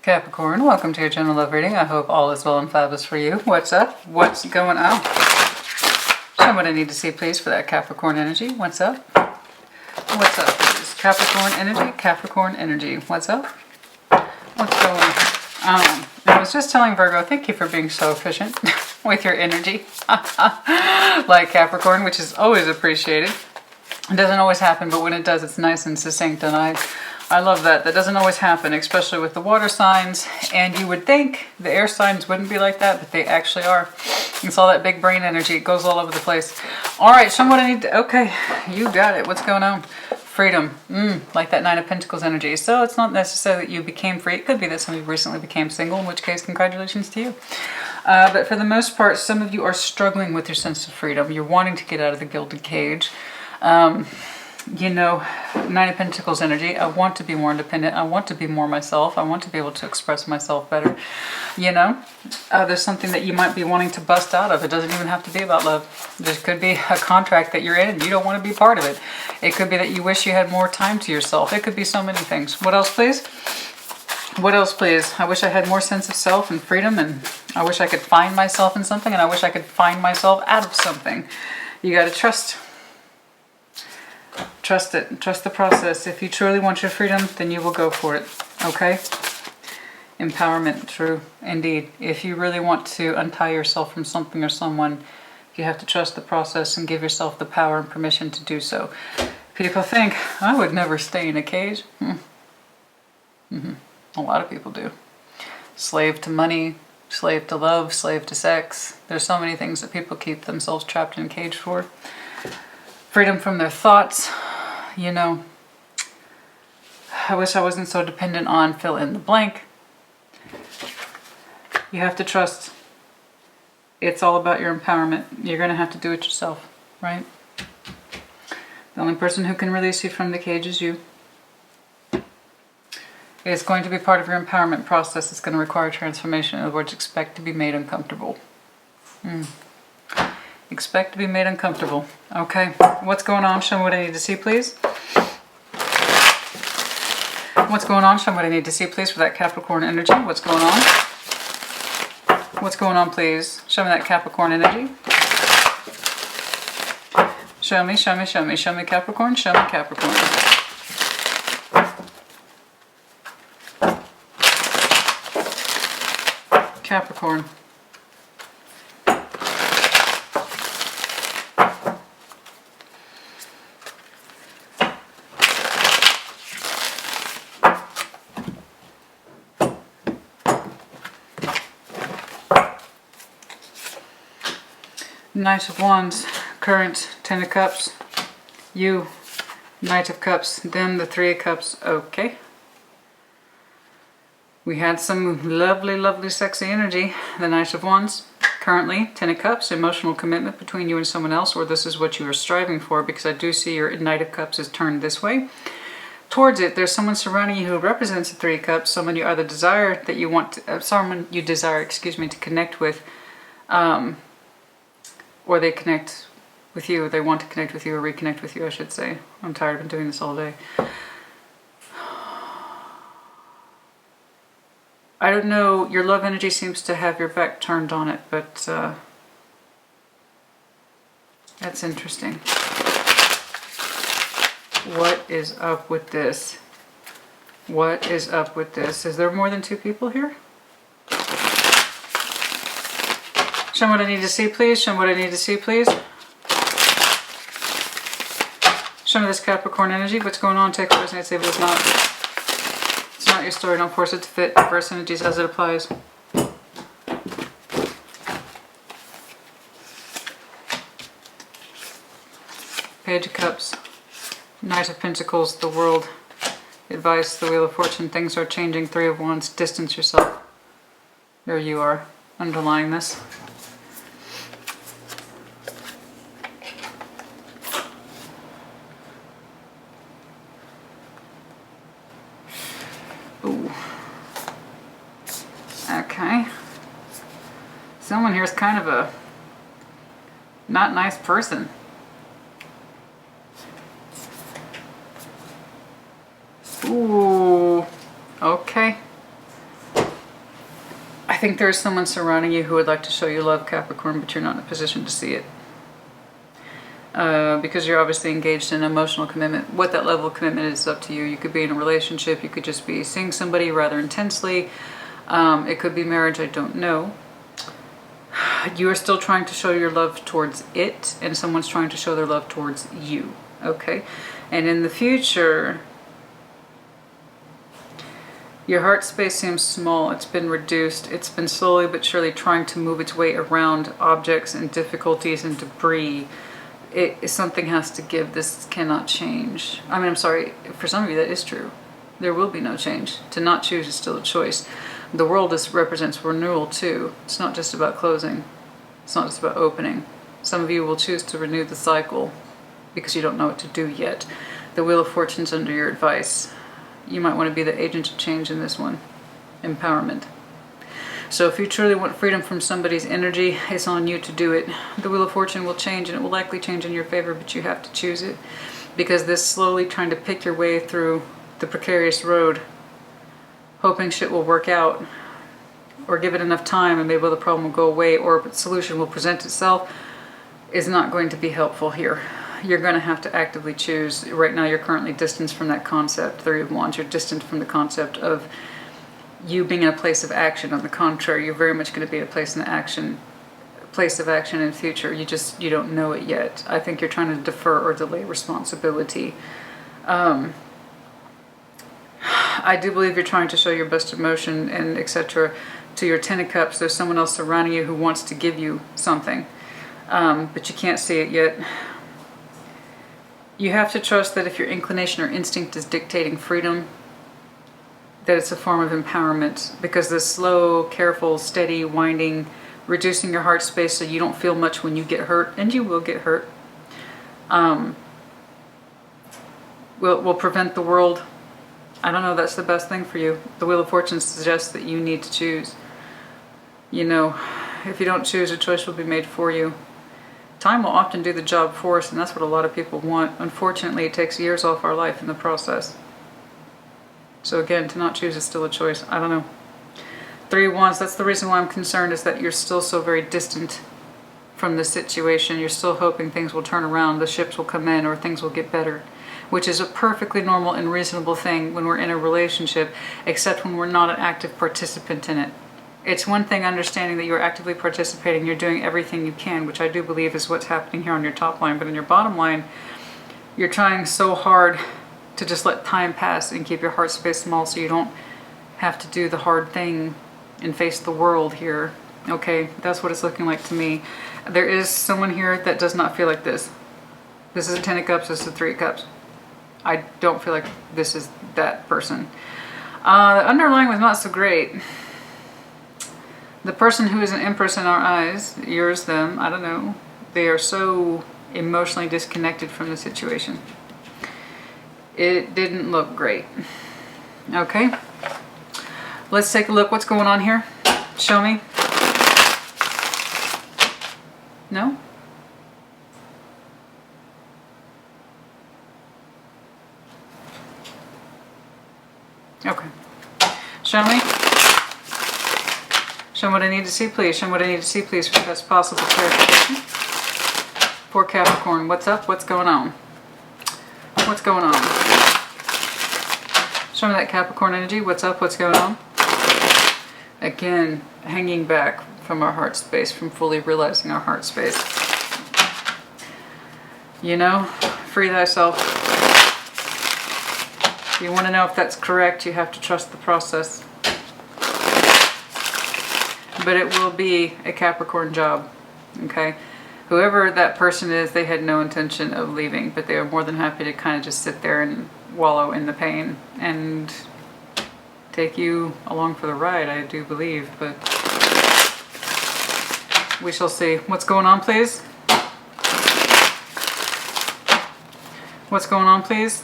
Capricorn, welcome to your general love reading. I hope all is well and fabulous for you. What's up? What's going on? Show me what I need to see, please, for that Capricorn energy. What's up? What's up, please? Capricorn energy, Capricorn energy. What's up? What's going on? I was just telling Virgo, thank you for being so efficient with your energy. Like Capricorn, which is always appreciated. It doesn't always happen, but when it does, it's nice and succinct, and I love that. That doesn't always happen, especially with the water signs, and you would think the air signs wouldn't be like that, but they actually are. It's all that big brain energy. It goes all over the place. All right, show me what I need to... Okay, you got it. What's going on? Freedom. Like that Nine of Pentacles energy. So it's not necessarily that you became free. It could be that some of you recently became single, in which case, congratulations to you. But for the most part, some of you are struggling with your sense of freedom. You're wanting to get out of the gilded cage. You know, Nine of Pentacles energy. I want to be more independent. I want to be more myself. I want to be able to express myself better. You know, there's something that you might be wanting to bust out of. It doesn't even have to be about love. There could be a contract that you're in and you don't want to be part of it. It could be that you wish you had more time to yourself. It could be so many things. What else, please? What else, please? I wish I had more sense of self and freedom, and I wish I could find myself in something, and I wish I could find myself out of something. You got to trust. Trust it. Trust the process. If you truly want your freedom, then you will go for it. Okay? Empowerment. True. Indeed. If you really want to untie yourself from something or someone, you have to trust the process and give yourself the power and permission to do so. People think, I would never stay in a cage. A lot of people do. Slave to money, slave to love, slave to sex. There's so many things that people keep themselves trapped in a cage for. Freedom from their thoughts, you know. I wish I wasn't so dependent on fill in the blank. You have to trust. It's all about your empowerment. You're going to have to do it yourself, right? The only person who can release you from the cage is you. It's going to be part of your empowerment process. It's going to require transformation. In other words, expect to be made uncomfortable. Expect to be made uncomfortable. Okay, what's going on? Show me what I need to see, please. What's going on? Show me what I need to see, please, for that Capricorn energy. What's going on? What's going on, please? Show me that Capricorn energy. Show me, show me, show me. Show me Capricorn. Show me Capricorn. Capricorn. Knight of Wands, current, Ten of Cups, you, Knight of Cups, then the Three of Cups. Okay. We had some lovely, lovely, sexy energy. The Knight of Wands, currently, Ten of Cups, emotional commitment between you and someone else, or this is what you are striving for, because I do see your Knight of Cups is turned this way. Towards it, there's someone surrounding you who represents the Three of Cups, someone you either desire that you want to, someone you desire, excuse me, to connect with, or they connect with you, they want to connect with you, or reconnect with you, I should say. I'm tired of doing this all day. I don't know, your love energy seems to have your back turned on it, but that's interesting. What is up with this? What is up with this? Is there more than two people here? Show me what I need to see, please. Show me what I need to see, please. Show me this Capricorn energy. What's going on? Text resonates if it's not. It's not your story. Don't force it to fit. Reverse energies as it applies. Page of Cups. Knight of Pentacles. The World. Advice. The Wheel of Fortune. Things are changing. Three of Wands. Distance yourself. There you are. Underlying this. Ooh. Okay. Someone here is kind of a not nice person. Ooh. Okay. think there's someone surrounding you who would like to show you love, Capricorn, but you're not in a position to see it. Because you're obviously engaged in emotional commitment. What that level of commitment is up to you. You could be in a relationship. You could just be seeing somebody rather intensely. It could be marriage. I don't know. You are still trying to show your love towards it, and someone's trying to show their love towards you. Okay? And in the future, your heart space seems small. It's been reduced. It's been slowly but surely trying to move its way around objects and difficulties and debris. Something has to give. This cannot change. I mean, I'm sorry. For some of you, that is true. There will be no change. To not choose is still a choice. The world represents renewal too. It's not just about closing. It's not just about opening. Some of you will choose to renew the cycle because you don't know what to do yet. The Wheel of Fortune's under your advice. You might want to be the agent of change in this one. Empowerment. So if you truly want freedom from somebody's energy, it's on you to do it. The Wheel of Fortune will change, and it will likely change in your favor, but you have to choose it. Because this slowly trying to pick your way through the precarious road, hoping shit will work out, or give it enough time and maybe the problem will go away, or a solution will present itself, is not going to be helpful here. You're going to have to actively choose. Right now you're currently distanced from that concept. Three of Wands, you're distant from the concept of you being in a place of action. On the contrary, you're very much going to be in a place of action in the future. You don't know it yet. I think you're trying to defer or delay responsibility. I do believe you're trying to show your best emotion and etc. to your Ten of Cups. There's someone else surrounding you who wants to give you something, but you can't see it yet. You have to trust that if your inclination or instinct is dictating freedom, that it's a form of empowerment, because the slow, careful, steady winding, reducing your heart space so you don't feel much when you get hurt, and you will get hurt, will prevent the world. I don't know, that's the best thing for you. The Wheel of Fortune suggests that you need to choose. You know, if you don't choose, a choice will be made for you. Time will often do the job for us, and that's what a lot of people want. Unfortunately, it takes years off our life in the process. So again, to not choose is still a choice. I don't know. Three of Wands, that's the reason why I'm concerned, is that you're still so very distant from the situation. You're still hoping things will turn around, the ships will come in, or things will get better, which is a perfectly normal and reasonable thing when we're in a relationship, except when we're not an active participant in it. It's one thing understanding that you're actively participating, you're doing everything you can, which I do believe is what's happening here on your top line, but in your bottom line, you're trying so hard to just let time pass and keep your heart space small so you don't have to do the hard thing and face the world here. Okay, that's what it's looking like to me. There is someone here that does not feel like this. This is a Ten of Cups, this is a Three of Cups. I don't feel like this is that person. The underlying was not so great. The person who is an Empress in our eyes, yours, them, I don't know. They are so emotionally disconnected from the situation. It didn't look great. Okay. Let's take a look. What's going on here? Show me. No? Okay. Show me. Show me what I need to see, please. Show me what I need to see, please, for best possible clarification. For Capricorn, what's up? What's going on? What's going on? Show me that Capricorn energy. What's up? What's going on? Again, hanging back from our heart space, from fully realizing our heart space. You know, free thyself. If you want to know if that's correct, you have to trust the process. But it will be a Capricorn job, okay? Whoever that person is, they had no intention of leaving, but they are more than happy to kind of just sit there and wallow in the pain and take you along for the ride, I do believe, but we shall see. What's going on, please? What's going on, please?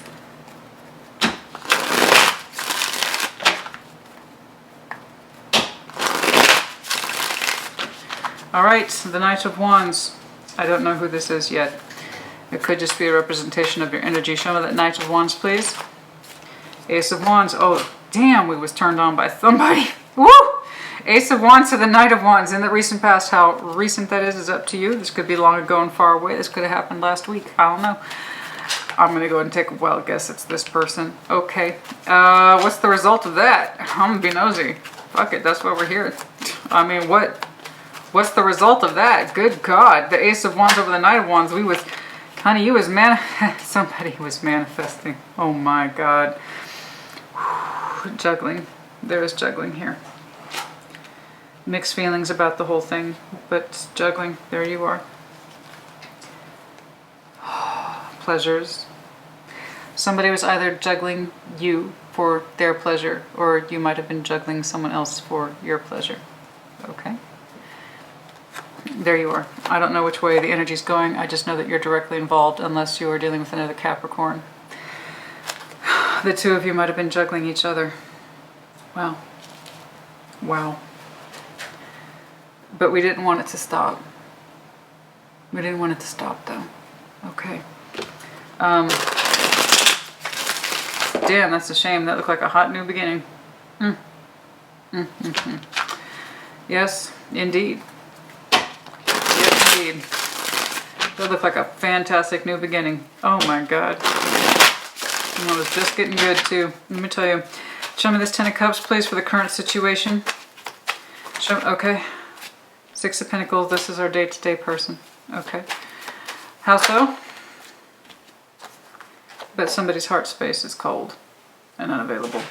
All right, the Knight of Wands. I don't know who this is yet. It could just be a representation of your energy. Show me that Knight of Wands, please. Ace of Wands. Oh, damn, we was turned on by somebody. Woo! Ace of Wands to the Knight of Wands. In the recent past, how recent that is up to you. This could be long ago and far away. This could have happened last week. I don't know. I'm going to go ahead and take a wild guess. It's this person. Okay. What's the result of that? I'm going to be nosy. Fuck it. That's why we're here. I mean, what's the result of that? Good God. The Ace of Wands over the Knight of Wands. Honey, you was somebody was manifesting. Oh my God. Juggling. There is juggling here. Mixed feelings about the whole thing, but juggling. There you are. Pleasures. Somebody was either juggling you for their pleasure, or you might have been juggling someone else for your pleasure. Okay? There you are. I don't know which way the energy's going. I just know that you're directly involved unless you are dealing with another Capricorn. The two of you might have been juggling each other. Wow. Wow. But we didn't want it to stop. We didn't want it to stop though. Okay. Damn, that's a shame. That looked like a hot new beginning. Yes, indeed. Yes, indeed. That looked like a fantastic new beginning. Oh my God. And it was just getting good too. Let me tell you. Show me this Ten of Cups, please, for the current situation. Okay. Six of Pentacles. This is our day-to-day person. Okay. How so? But somebody's heart space is cold and unavailable.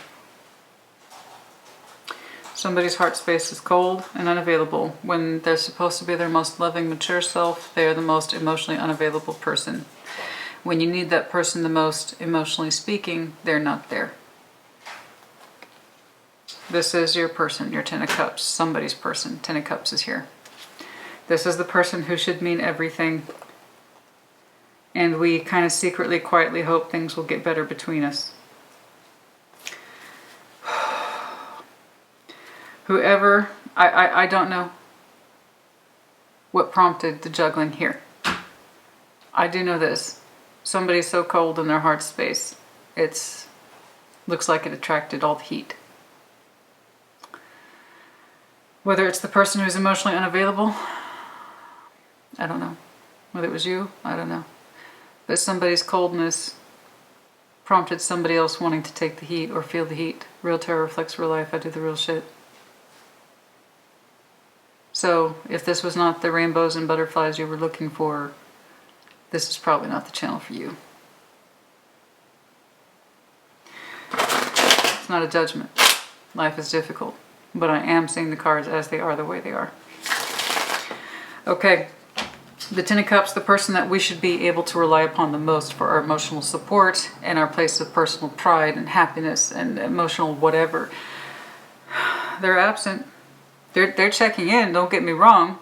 Somebody's heart space is cold and unavailable. When they're supposed to be their most loving, mature self, they are the most emotionally unavailable person. When you need that person the most, emotionally speaking, they're not there. This is your person, your Ten of Cups, somebody's person. Ten of Cups is here. This is the person who should mean everything. And we kind of secretly, quietly hope things will get better between us. Whoever, I don't know what prompted the juggling here. I do know this. Somebody's so cold in their heart space, looks like it attracted all the heat. Whether it's the person who's emotionally unavailable, I don't know. Whether it was you, I don't know. But somebody's coldness prompted somebody else wanting to take the heat or feel the heat. Real tarot reflects real life. I do the real shit. So if this was not the rainbows and butterflies you were looking for, this is probably not the channel for you. It's not a judgment. Life is difficult. But I am seeing the cards as they are, the way they are. Okay. The Ten of Cups, the person that we should be able to rely upon the most for our emotional support and our place of personal pride and happiness and emotional whatever. They're absent. They're checking in, don't get me wrong.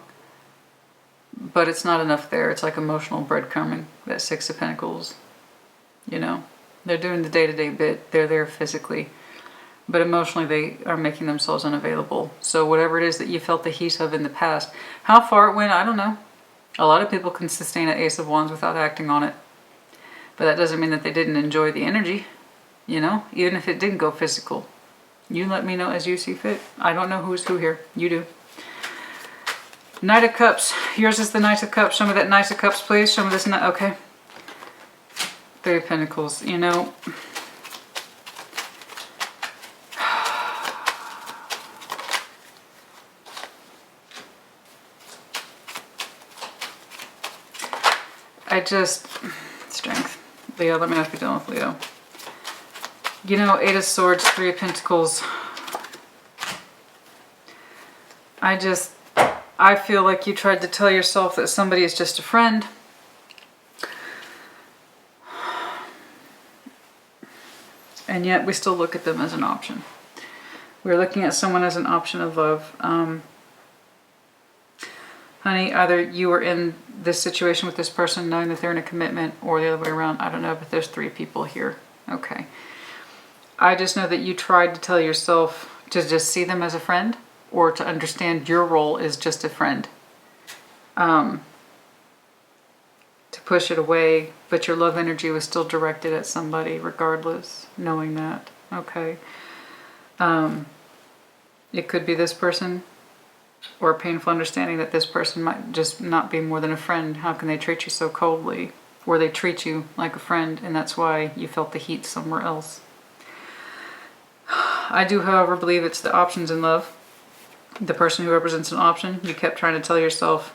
But it's not enough there. It's like emotional breadcrumbing. That Six of Pentacles. You know, they're doing the day-to-day bit. They're there physically. But emotionally, they are making themselves unavailable. So whatever it is that you felt the heat of in the past, how far it went, I don't know. A lot of people can sustain an Ace of Wands without acting on it. But that doesn't mean that they didn't enjoy the energy. You know, even if it didn't go physical. You let me know as you see fit. I don't know who's who here. You do. Knight of Cups. Yours is the Knight of Cups. Show me that Knight of Cups, please. Show me this. Okay. Three of Pentacles. You know, strength. Leo, let me know if you're dealing with Leo. You know, Eight of Swords, Three of Pentacles. I feel like you tried to tell yourself that somebody is just a friend. And yet we still look at them as an option. We're looking at someone as an option of love. Honey, either you were in this situation with this person knowing that they're in a commitment, or the other way around. I don't know, but there's three people here. Okay. I just know that you tried to tell yourself to just see them as a friend, or to understand your role as just a friend. To push it away, but your love energy was still directed at somebody regardless, knowing that. Okay. It could be this person, or a painful understanding that this person might just not be more than a friend. How can they treat you so coldly? Or they treat you like a friend, and that's why you felt the heat somewhere else. I do, however, believe it's the options in love. The person who represents an option, you kept trying to tell yourself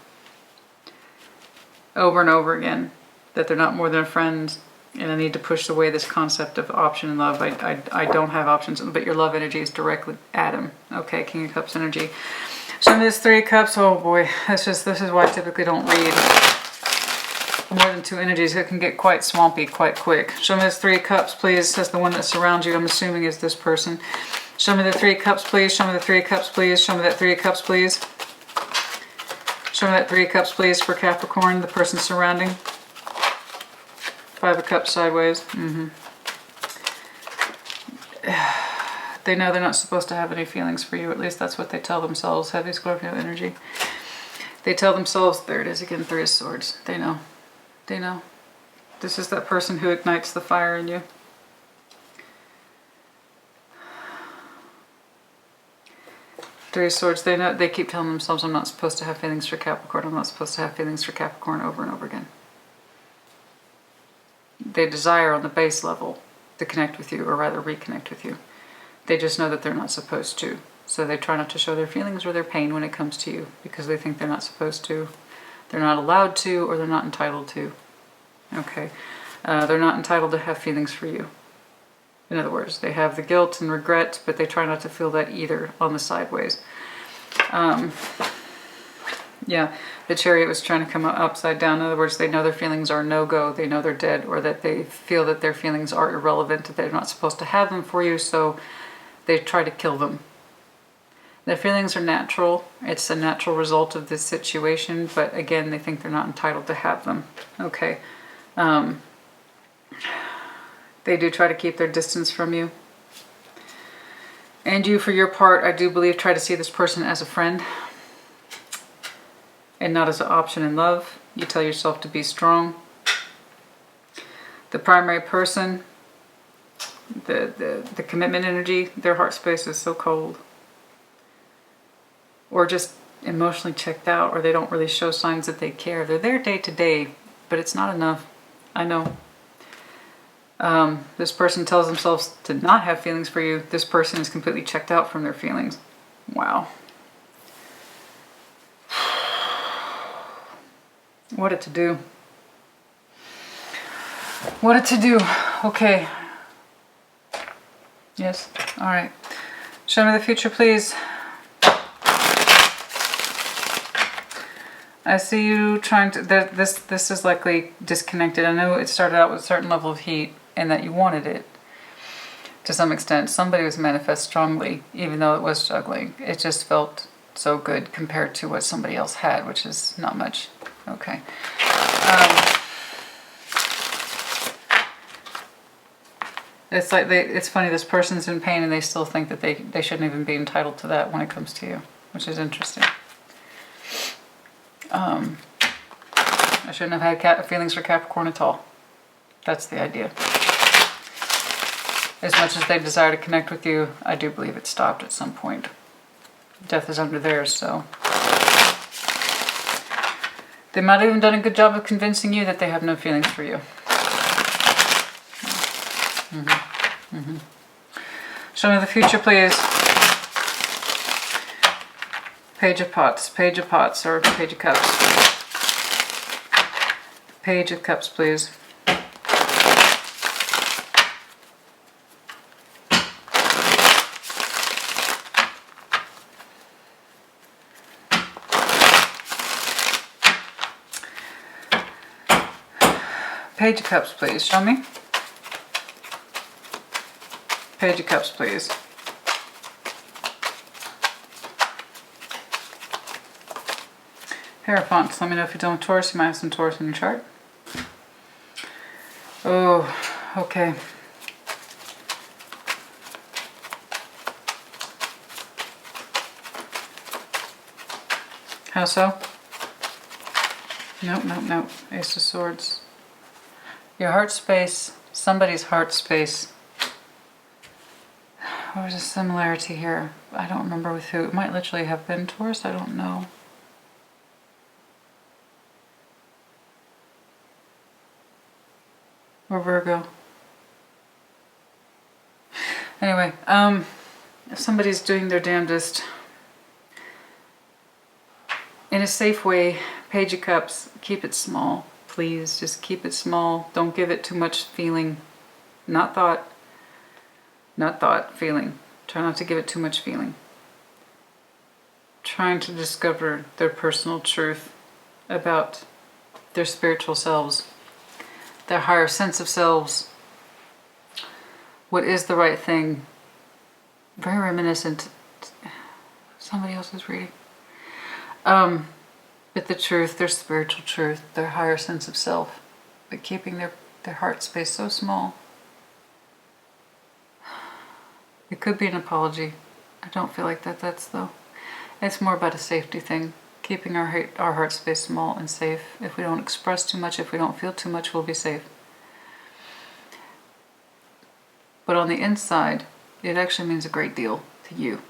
over and over again that they're not more than a friend, and I need to push away this concept of option in love. I don't have options, but your love energy is directly at him. Okay, King of Cups energy. So this Three of Cups, oh boy, this is why I typically don't read more than two energies. It can get quite swampy quite quick. Show me this Three of Cups, please. That's the one that surrounds you, I'm assuming is this person. Show me the Three of Cups, please. Show me the Three of Cups, please. Show me that Three of Cups, please. Show me that Three of Cups, please, for Capricorn, the person surrounding. Five of Cups sideways. They know they're not supposed to have any feelings for you. At least that's what they tell themselves. Heavy Scorpio energy. They tell themselves, there it is again, Three of Swords. They know. They know. This is that person who ignites the fire in you. Three of Swords, they know, they keep telling themselves, I'm not supposed to have feelings for Capricorn. I'm not supposed to have feelings for Capricorn, over and over again. They desire on the base level to connect with you, or rather reconnect with you. They just know that they're not supposed to. So they try not to show their feelings or their pain when it comes to you, because they think they're not supposed to, they're not allowed to, or they're not entitled to. Okay. They're not entitled to have feelings for you. In other words, they have the guilt and regret, but they try not to feel that either on the sideways. Yeah, the Chariot was trying to come upside down. In other words, they know their feelings are no-go. They know they're dead, or that they feel that their feelings are irrelevant, that they're not supposed to have them for you, so they try to kill them. Their feelings are natural. It's a natural result of this situation, but again, they think they're not entitled to have them. Okay. They do try to keep their distance from you. And you, for your part, I do believe, try to see this person as a friend and not as an option in love. You tell yourself to be strong. The primary person, the commitment energy, their heart space is so cold. Or just emotionally checked out, or they don't really show signs that they care. They're there day to day, but it's not enough. I know. This person tells themselves to not have feelings for you. This person is completely checked out from their feelings. Wow. What a to-do. What a to-do. Okay. Yes. All right. Show me the future, please. I see you trying to... This is likely disconnected. I know it started out with a certain level of heat and that you wanted it to some extent. Somebody was manifest strongly, even though it was juggling. It just felt so good compared to what somebody else had, which is not much. Okay. It's like it's funny, this person's in pain and they still think that they shouldn't even be entitled to that when it comes to you, which is interesting. I shouldn't have had feelings for Capricorn at all. That's the idea. As much as they desire to connect with you, I do believe it stopped at some point. Death is under theirs, so. They might have even done a good job of convincing you that they have no feelings for you. Show me the future, please. Page of Pots, Page of Pots, or Page of Cups. Page of Cups, please. Page of Cups, please. Show me. Page of Cups, please. Hierophants, let me know if you're dealing with Taurus. You might have some Taurus in your chart. Oh, okay. How so? Nope, nope, nope. Ace of Swords. Your heart space, somebody's heart space. There was a similarity here. I don't remember with who. It might literally have been Taurus. I don't know. Or Virgo. Anyway, if somebody's doing their damnedest in a safe way, Page of Cups, keep it small. Please, just keep it small. Don't give it too much feeling. Not thought. Not thought, feeling. Try not to give it too much feeling. Trying to discover their personal truth about their spiritual selves, their higher sense of selves. What is the right thing? Very reminiscent. Somebody else's reading. But the truth, their spiritual truth, their higher sense of self, but keeping their heart space so small. It could be an apology. I don't feel like that's though. It's more about a safety thing. Keeping our heart space small and safe. If we don't express too much, if we don't feel too much, we'll be safe. But on the inside, it actually means a great deal to you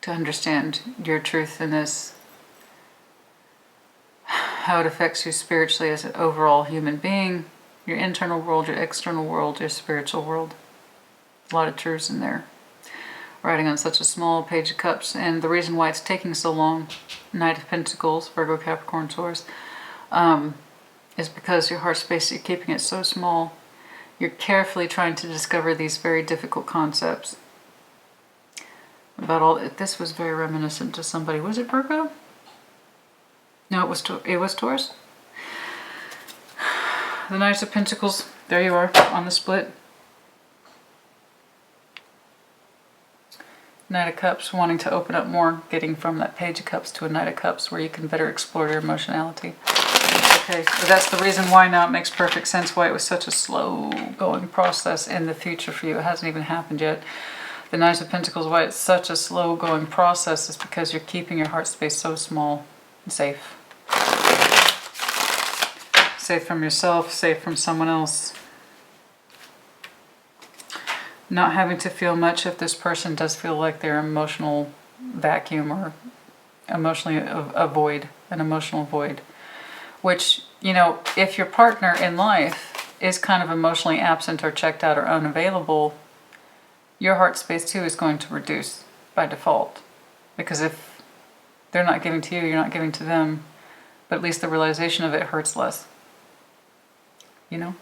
to understand your truth in this, how it affects you spiritually as an overall human being, your internal world, your external world, your spiritual world. A lot of truths in there. Writing on such a small Page of Cups, and the reason why it's taking so long, Knight of Pentacles, Virgo, Capricorn, Taurus, is because your heart space, you're keeping it so small. You're carefully trying to discover these very difficult concepts. About all, this was very reminiscent to somebody. Was it Virgo? No, it was Taurus. The Knight of Pentacles, there you are on the split. Knight of Cups, wanting to open up more, getting from that Page of Cups to a Knight of Cups where you can better explore your emotionality. Okay, so that's the reason why now it makes perfect sense why it was such a slow going process in the future for you. It hasn't even happened yet. The Knight of Pentacles, why it's such a slow going process is because you're keeping your heart space so small and safe. Safe from yourself, safe from someone else. Not having to feel much if this person does feel like they're emotional vacuum or emotionally a void, an emotional void. Which, you know, if your partner in life is kind of emotionally absent or checked out or unavailable, your heart space too is going to reduce by default. Because if they're not giving to you, you're not giving to them, but at least the realization of it hurts less. You know?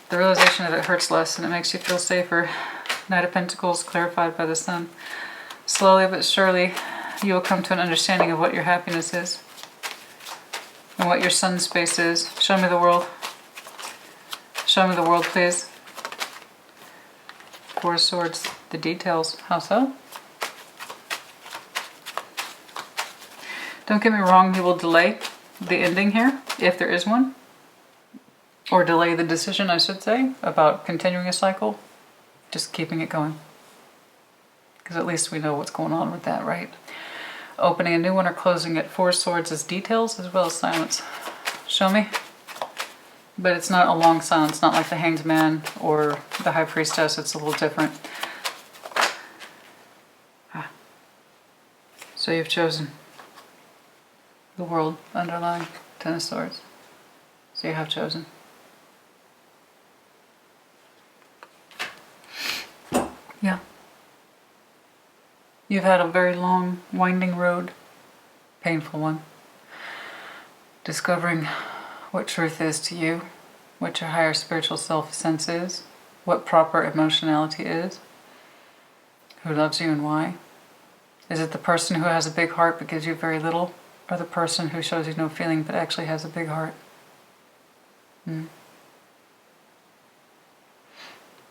The realization of it hurts less and it makes you feel safer. Knight of Pentacles, clarified by the Sun. Slowly but surely, you will come to an understanding of what your happiness is. And what your sun space is. Show me the world. Show me the world, please. Four of Swords, the details. How so? Don't get me wrong, he will delay the ending here, if there is one. Or delay the decision, I should say, about continuing a cycle. Just keeping it going. Because at least we know what's going on with that, right? Opening a new one or closing it. Four of Swords is details as well as silence. Show me. But it's not a long silence, not like the Hanged Man or the High Priestess. It's a little different. So you've chosen the world underlying Ten of Swords. So you have chosen. Yeah. You've had a very long, winding road. Painful one. Discovering what truth is to you, what your higher spiritual self sense is, what proper emotionality is, who loves you and why. Is it the person who has a big heart but gives you very little, or the person who shows you no feeling but actually has a big heart?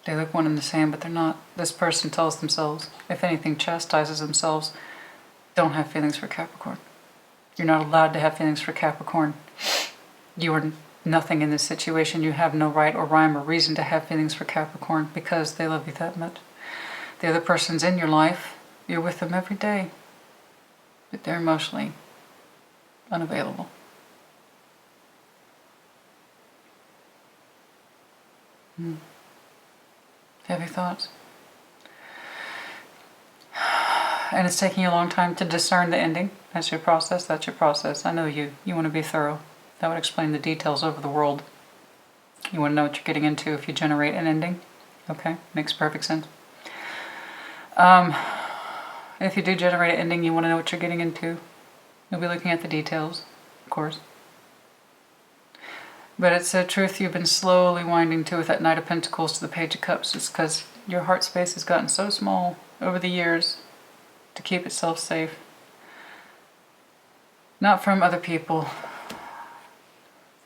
They look one and the same, but they're not. This person tells themselves, if anything, chastises themselves, don't have feelings for Capricorn. You're not allowed to have feelings for Capricorn. You are nothing in this situation. You have no right or rhyme or reason to have feelings for Capricorn because they love you that much. The other person's in your life. You're with them every day. But they're emotionally unavailable. Heavy thoughts? And it's taking you a long time to discern the ending. That's your process. That's your process. I know you. You want to be thorough. That would explain the details over the world. You want to know what you're getting into if you generate an ending. Okay, makes perfect sense. If you do generate an ending, you want to know what you're getting into. You'll be looking at the details, of course. But it's a truth you've been slowly winding to with that Knight of Pentacles to the Page of Cups. It's because your heart space has gotten so small over the years to keep itself safe. Not from other people.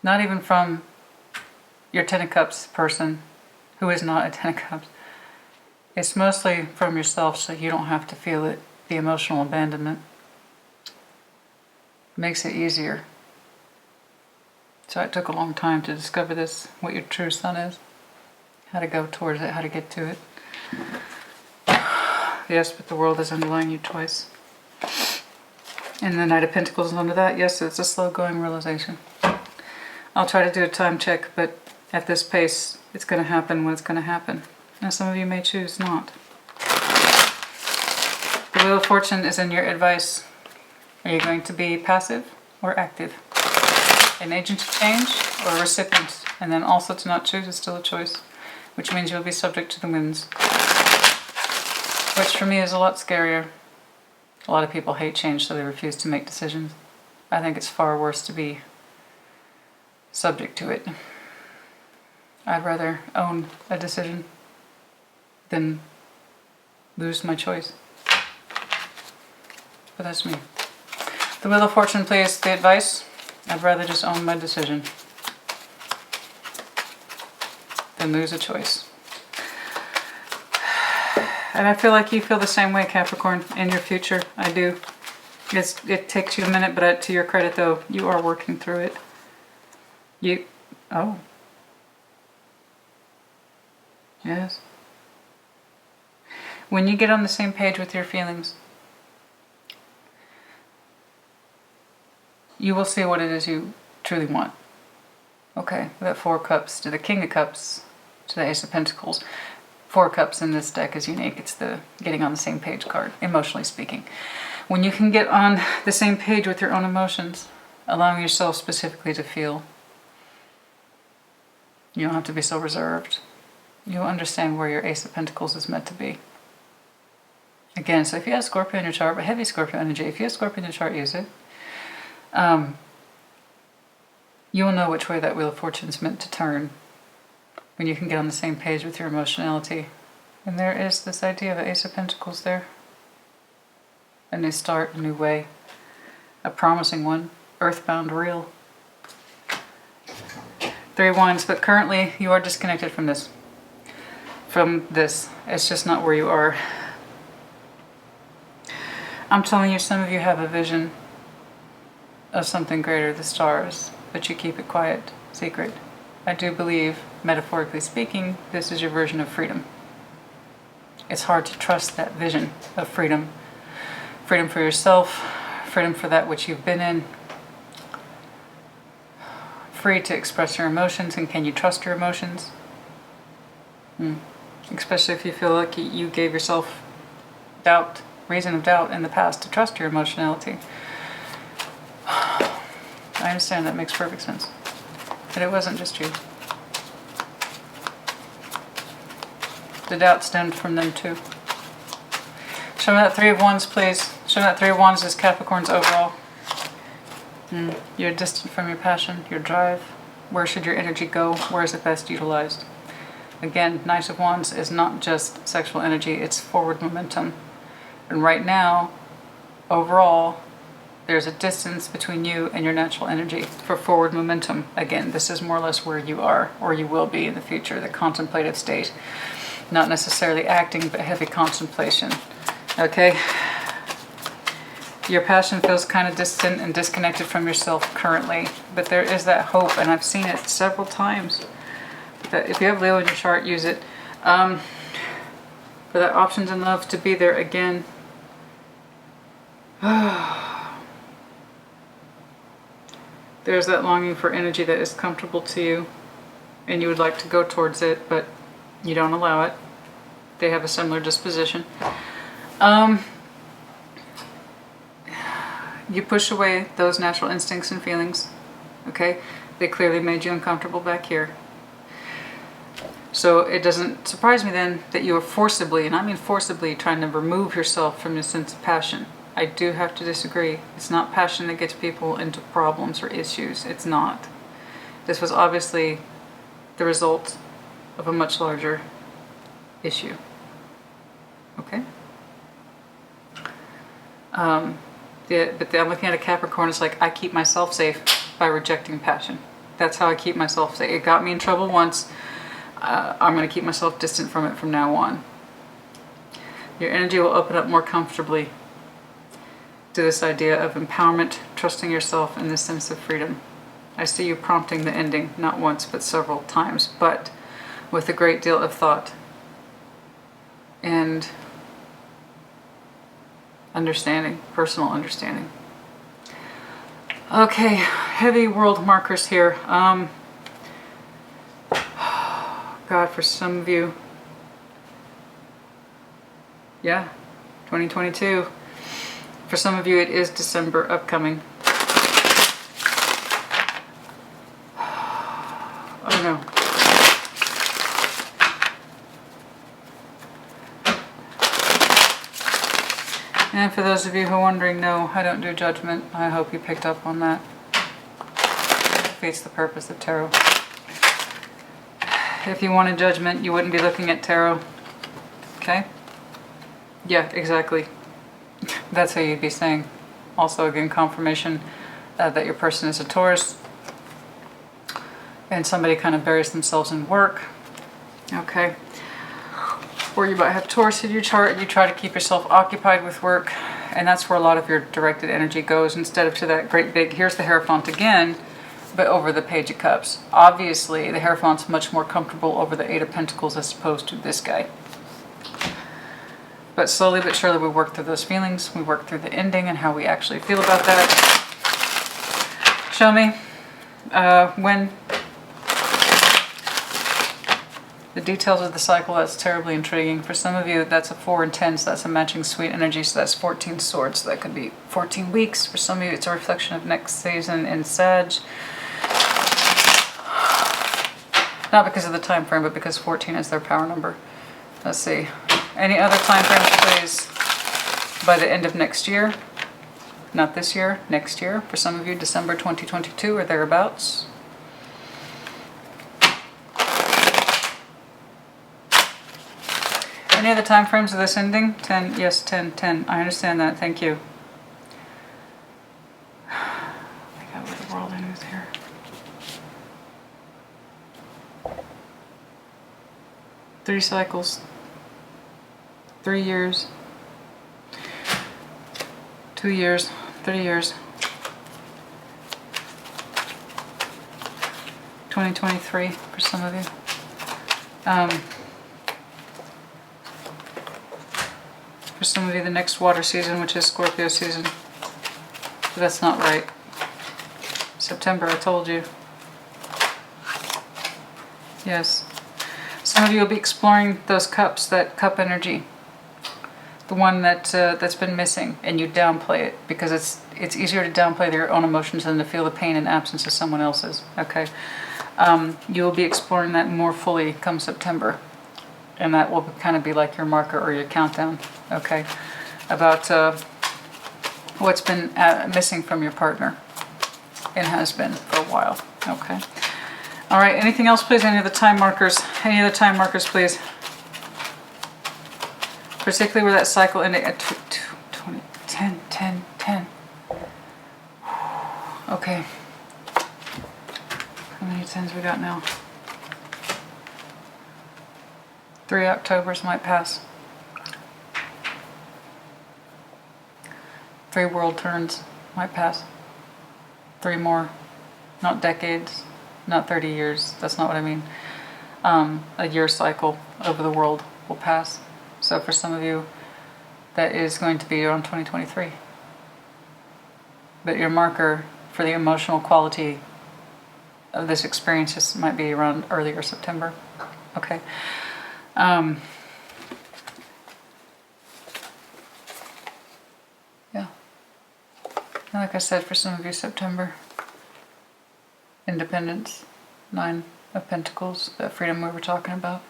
Not even from your Ten of Cups person who is not a Ten of Cups. It's mostly from yourself so you don't have to feel it, the emotional abandonment. It makes it easier. So it took a long time to discover this, what your true sun is, how to go towards it, how to get to it. Yes, but the world is underlying you twice. And the Knight of Pentacles is under that. Yes, it's a slow-going realization. I'll try to do a time check, but at this pace, it's going to happen when it's going to happen. Now, some of you may choose not. The Wheel of Fortune is in your advice. Are you going to be passive or active? An agent of change or a recipient? And then also to not choose is still a choice, which means you'll be subject to the winds. Which for me is a lot scarier. A lot of people hate change, so they refuse to make decisions. I think it's far worse to be subject to it. I'd rather own a decision than lose my choice. But that's me. The Wheel of Fortune, please, the advice. I'd rather just own my decision than lose a choice. And I feel like you feel the same way, Capricorn, in your future. I do. It takes you a minute, but to your credit, though, you are working through it. Oh. Yes. When you get on the same page with your feelings, you will see what it is you truly want. Okay, that Four of Cups to the King of Cups to the Ace of Pentacles. Four of Cups in this deck is unique. It's the getting on the same page card, emotionally speaking. When you can get on the same page with your own emotions, allowing yourself specifically to feel, you don't have to be so reserved. You'll understand where your Ace of Pentacles is meant to be. Again, so if you have Scorpio in your chart, but heavy Scorpio energy, if you have Scorpio in your chart, use it. You'll know which way that Wheel of Fortune is meant to turn when you can get on the same page with your emotionality. And there is this idea of an Ace of Pentacles there. A new start, a new way, a promising one, earthbound, real. Three of Wands, but currently you are disconnected from this. It's just not where you are. I'm telling you, some of you have a vision of something greater, the stars, but you keep it quiet, secret. I do believe, metaphorically speaking, this is your version of freedom. It's hard to trust that vision of freedom. Freedom for yourself, freedom for that which you've been in. Free to express your emotions, and can you trust your emotions? Especially if you feel like you gave yourself doubt, reason of doubt in the past to trust your emotionality. I understand, that makes perfect sense. But it wasn't just you. The doubt stemmed from them too. Show me that Three of Wands, please. Show me that Three of Wands is Capricorn's overall. You're distant from your passion, your drive. Where should your energy go? Where is it best utilized? Again, Knight of Wands is not just sexual energy, it's forward momentum. And right now, overall, there's a distance between you and your natural energy for forward momentum. Again, this is more or less where you are, or you will be in the future, the contemplative state. Not necessarily acting, but heavy contemplation. Okay? Your passion feels kind of distant and disconnected from yourself currently, but there is that hope, and I've seen it several times. That if you have Leo in your chart, use it. For that options in love to be there again. There's that longing for energy that is comfortable to you, and you would like to go towards it, but you don't allow it. They have a similar disposition. You push away those natural instincts and feelings, okay? They clearly made you uncomfortable back here. So it doesn't surprise me then that you are forcibly, and I mean forcibly, trying to remove yourself from your sense of passion. I do have to disagree. It's not passion that gets people into problems or issues. It's not. This was obviously the result of a much larger issue. Okay? But I'm looking at a Capricorn, it's like, I keep myself safe by rejecting passion. That's how I keep myself safe. It got me in trouble once. I'm going to keep myself distant from it from now on. Your energy will open up more comfortably to this idea of empowerment, trusting yourself, and this sense of freedom. I see you prompting the ending, not once, but several times, but with a great deal of thought and understanding, personal understanding. Okay, heavy world markers here. God, for some of you, yeah, 2022. For some of you, it is December upcoming. I don't know. And for those of you who are wondering, no, I don't do judgment. I hope you picked up on that. It defeats the purpose of tarot. If you wanted judgment, you wouldn't be looking at tarot. Okay? Yeah, exactly. That's how you'd be saying. Also, again, confirmation that your person is a Taurus. And somebody kind of buries themselves in work. Okay? Or you might have Taurus in your chart and you try to keep yourself occupied with work. And that's where a lot of your directed energy goes, instead of to that great big, here's the Hierophant again, but over the Page of Cups. Obviously, the Hierophant's much more comfortable over the Eight of Pentacles as opposed to this guy. But slowly but surely we work through those feelings. We work through the ending and how we actually feel about that. Show me when the details of the cycle. That's terribly intriguing. For some of you, that's a 4 and 10, so that's a matching sweet energy, so that's 14 swords. So that could be 14 weeks. For some of you, it's a reflection of next season in Sag. Not because of the time frame, but because 14 is their power number. Let's see. Any other time frames, please? By the end of next year. Not this year, next year. For some of you, December 2022 or thereabouts. Any other time frames of this ending? 10, yes, 10, 10. I understand that, thank you. I got where the world ends here. Three cycles. 3 years. 2 years. 3 years. 2023 for some of you. For some of you, the next water season, which is Scorpio season. But that's not right. September, I told you. Yes. Some of you will be exploring those cups, that cup energy. The one that, that's been missing, and you downplay it. Because it's easier to downplay your own emotions than to feel the pain and absence of someone else's. Okay? You will be exploring that more fully come September. And that will kind of be like your marker or your countdown, okay, about what's been missing from your partner and has been for a while, okay. All right, anything else, please? Any other time markers? Any other time markers, please? Particularly where that cycle ended at 20, 10, 10, 10. Okay. How many 10s we got now? 3 Octobers might pass. 3 world turns might pass. 3 more. Not decades. Not 30 years. That's not what I mean. A year cycle over the world will pass. So for some of you, that is going to be around 2023. But your marker for the emotional quality of this experience just might be around earlier September. Okay. Yeah. And like I said, for some of you, September. Independence. 9 of Pentacles. That freedom we were talking about.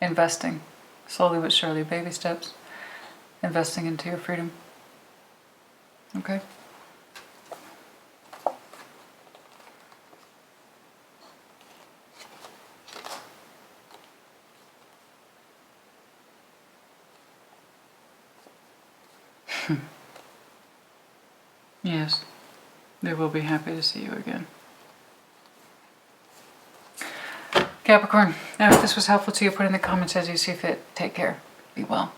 Investing. Slowly but surely. Baby steps. Investing into your freedom. Okay? Yes, they will be happy to see you again. Capricorn, now if this was helpful to you, put in the comments as you see fit. Take care. Be well.